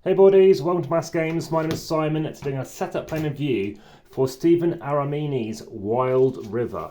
Hey boardies, welcome to AmassGames. My name is Simon. Today I'm going to set up playing a view for Stephen Aramini's Wild River.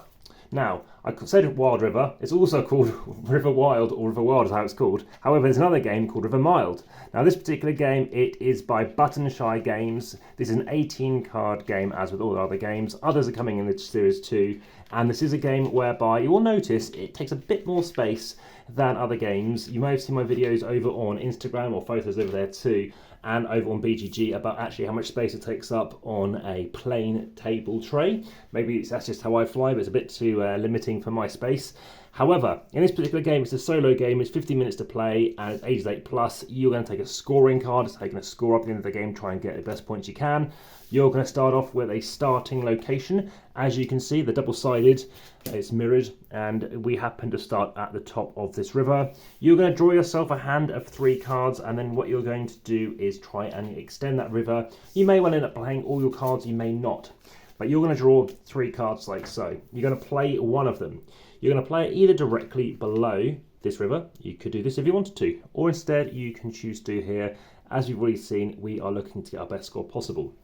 Now, I said Wild River, it's also called River Wild, or River Wild is how it's called. However, there's another game called River Mild. Now this particular game, it is by Button Shy Games. This is an 18 card game as with all the other games. Others are coming in the series too. And this is a game whereby you will notice it takes a bit more space than other games. You may have seen my videos over on Instagram or photos over there too, and over on BGG about actually how much space it takes up on a plain table tray. Maybe that's just how I fly, but it's a bit too limiting for my space. However, in this particular game, it's a solo game, it's 50 minutes to play, and it's ages 8 plus. You're going to take a scoring card, it's taking a score up at the end of the game, try and get the best points you can. You're going to start off with a starting location. As you can see, the double-sided, it's mirrored, and we happen to start at the top of this river. You're going to draw yourself a hand of 3 cards, and then what you're going to do is try and extend that river. You may well end up playing all your cards, you may not. But you're going to draw 3 cards like so. You're going to play one of them. You're going to play it either directly below this river. You could do this if you wanted to. Or instead, you can choose to do here. As you've already seen, we are looking to get our best score possible.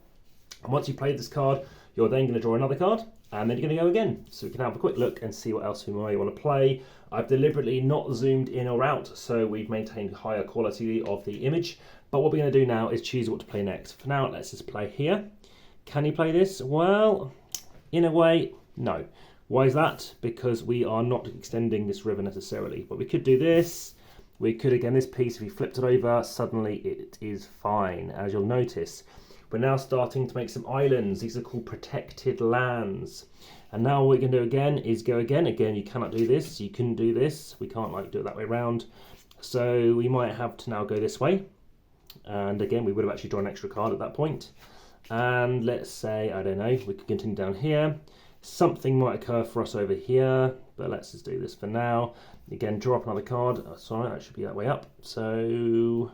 And once you've played this card, you're then going to draw another card, and then you're going to go again. So we can have a quick look and see what else we might want to play. I've deliberately not zoomed in or out, so we've maintained higher quality of the image. But what we're going to do now is choose what to play next. For now, let's just play here. Can you play this? Well, in a way, no. Why is that? Because we are not extending this river necessarily. But we could do this. We could, again, this piece, if we flipped it over, suddenly it is fine. As you'll notice, we're now starting to make some islands. These are called protected lands. And now what we can do again is go again. Again, you cannot do this. You couldn't do this. We can't do it that way around. So we might have to now go this way. And again, we would have actually drawn an extra card at that point. And let's say, I don't know, we could continue down here. Something might occur for us over here, but let's just do this for now. Again, draw up another card. Oh, sorry, that should be that way up. So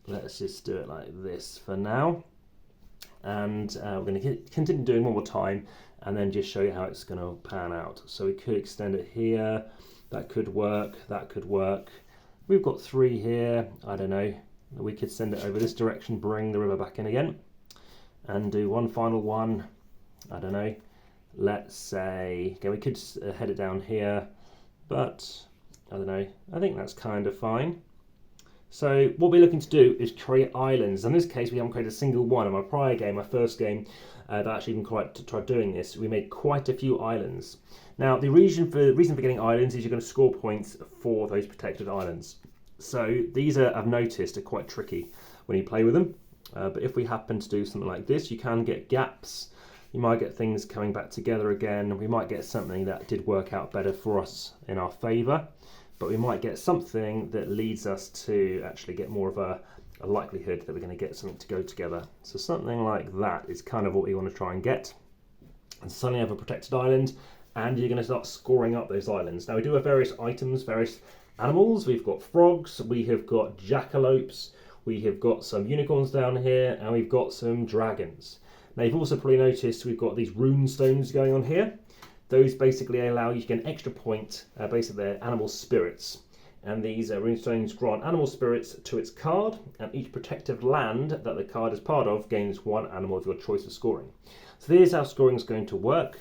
let's just do it like this for now. And we're going to continue doing one more time and then just show you how it's going to pan out. So we could extend it here. That could work. That could work. We've got 3 here. I don't know. We could send it over this direction, bring the river back in again, and do one final one. I don't know. Let's say, again, we could head it down here, but I don't know. I think that's kind of fine. So what we're looking to do is create islands. In this case, we haven't created a single one. In my prior game, my first game, that actually even tried doing this, we made quite a few islands. Now, the reason for getting islands is you're going to score points for those protected islands. So these are, I've noticed, are quite tricky when you play with them. But if we happen to do something like this, you can get gaps. You might get things coming back together again. We might get something that did work out better for us in our favour. But we might get something that leads us to actually get more of a likelihood that we're going to get something to go together. So something like that is kind of what we want to try and get. And suddenly have a protected island, and you're going to start scoring up those islands. Now we do have various items, various animals. We've got frogs, we have got jackalopes, we have got some unicorns down here, and we've got some dragons. Now you've also probably noticed we've got these rune stones going on here. Those basically allow you to get an extra point, basically they're animal spirits. And these rune stones grant animal spirits to its card, and each protected land that the card is part of gains 1 animal of your choice of scoring. So here's how scoring is going to work.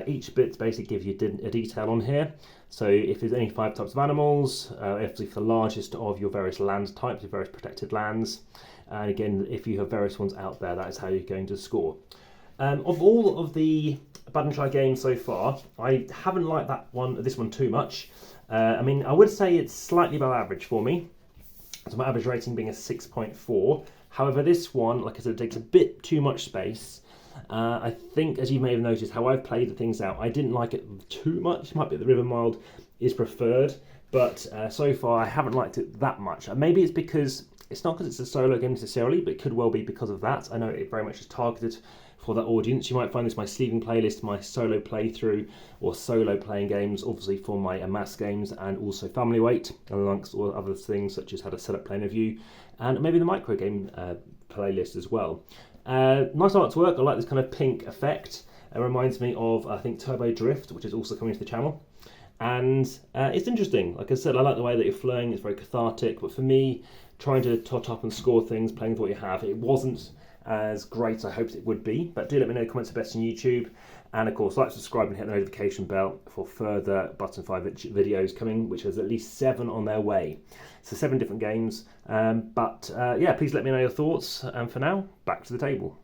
Each bit basically gives you a detail on here. So if there's any 5 types of animals, obviously for the largest of your various land types, your various protected lands. And again, if you have various ones out there, that is how you're going to score. Of all of the Button Shy games so far, I haven't liked this one too much. I mean, I would say it's slightly above average for me. So my average rating being a 6.4. However, this one, like I said, takes a bit too much space. I think, as you may have noticed, how I've played the things out, I didn't like it too much. It might be that the River Mild is preferred, but so far I haven't liked it that much. Maybe it's because it's not because it's a solo game necessarily, but it could well be because of that. I know it very much is targeted for that audience. You might find this my sleeving playlist, my solo playthrough, or solo playing games, obviously for my Amass games, and also family weight, amongst all other things such as how to set up playing a view, and maybe the micro game playlist as well. Nice artwork. I like this kind of pink effect. It reminds me of, I think, Turbo Drift, which is also coming to the channel. And it's interesting. Like I said, I like the way that you're flowing. It's very cathartic. But for me, trying to tot up and score things, playing with what you have. It wasn't as great as I hoped it would be, but do let me know, comments are best on YouTube. And of course, like, subscribe and hit the notification bell for further Button 5 videos coming, which has at least 7 on their way. So 7 different games. Yeah, please let me know your thoughts. And for now, back to the table.